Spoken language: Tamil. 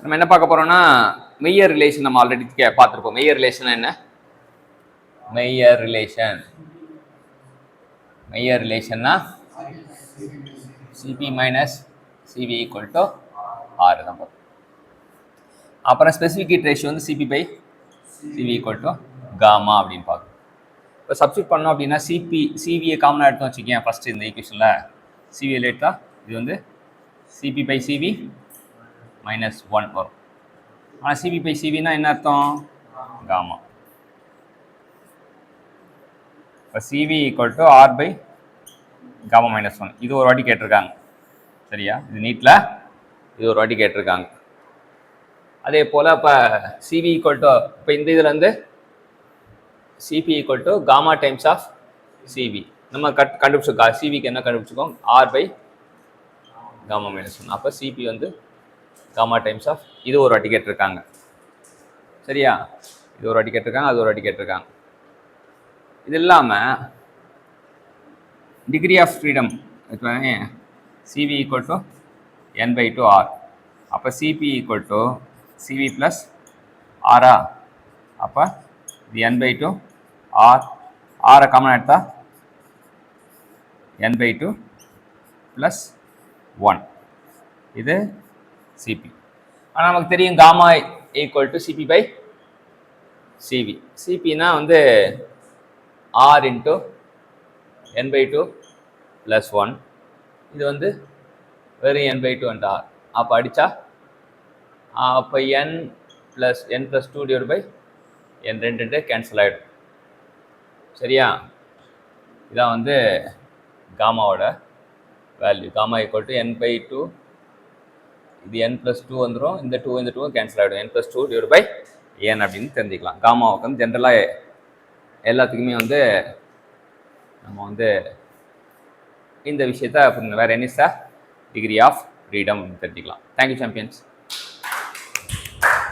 நம்ம என்ன பார்க்க போறோம்னா மெய்யர் ரிலேஷன் நம்ம ஆல்ரெடி பார்த்துருப்போம். மெய்யர் ரிலேஷன் என்ன? மெய்யர் ரிலேஷன்னா CP minus CV equal to R தான் பார்ப்போம். அப்புறம் ஸ்பெசிஃபிக் ஹீட் ரேஷியோ வந்து CP by CV equal to gamma அப்படின்னு பார்க்கணும். இப்போ சப்ஸ்டியூட் பண்ணோம் அப்படின்னா சிவியை காமனாக எடுத்து வச்சுக்கேன். ஃபஸ்ட்டு இந்த ஈக்குவேஷனில் சிவியில் எடுத்தால் இது வந்து சிபி பை சிவி மைனஸ் 1 வரும். ஆனால் சிபி பை சிவினா என்ன அர்த்தம்? காமா. இப்போ CV equal to R by gamma minus 1. இது ஒரு வாட்டி கேட்டிருக்காங்க. சரியா? இது நீட்டில் இது ஒரு வாட்டி கேட்டிருக்காங்க. அதே போல் இப்போ சிவி ஈக்குவல் டு இப்போ இந்த இதில் வந்து CP equal to gamma times of CV நம்ம கண்டுபிடிச்சிருக்கோம். சிவிக்கு என்ன கண்டுபிடிச்சிருக்கோம்? R by gamma minus 1. அப்போ சிபி வந்து காமா டைம்ஸ் ஆஃப் இது ஒரு வாட்டி கேட்டிருக்காங்க. சரியா? இது ஒரு வாட்டி கேட்டிருக்காங்க, அது ஒரு வாட்டி கேட்டிருக்காங்க. இது இல்லாமல் degree of freedom CV equal to N by two R. அப்போ CP equal to CV plus ஆரா. அப்போ இது என் பை டூ ஆர். ஆரை காமன் எடுத்தா என் பை டூ ப்ளஸ் 1. இது சிபி. ஆனால் நமக்கு தெரியும் gamma equal to CP by CV. சிபினா வந்து R into N by two plus 1. இது வந்து வெறும் N by two and R. அப்போ அடித்தா அப்போ N plus 2 divide by N 2 cancel ஆகிடும். சரியா? இதான் வந்து காமாவோட value. Gamma equal to N by two. இது n + 2 வந்துடும். இந்த 2 கேன்சல் ஆகிடும். n + 2 டிவைட் பை n அப்படின்னு தெரிஞ்சுக்கலாம். காமாவுக்கு வந்து ஜென்ரலாக எல்லாத்துக்குமே வந்து நம்ம வந்து இந்த விஷயத்த வேறு என்ன டிகிரி ஆஃப் ஃப்ரீடம் தெரிஞ்சுக்கலாம். Thank you champions.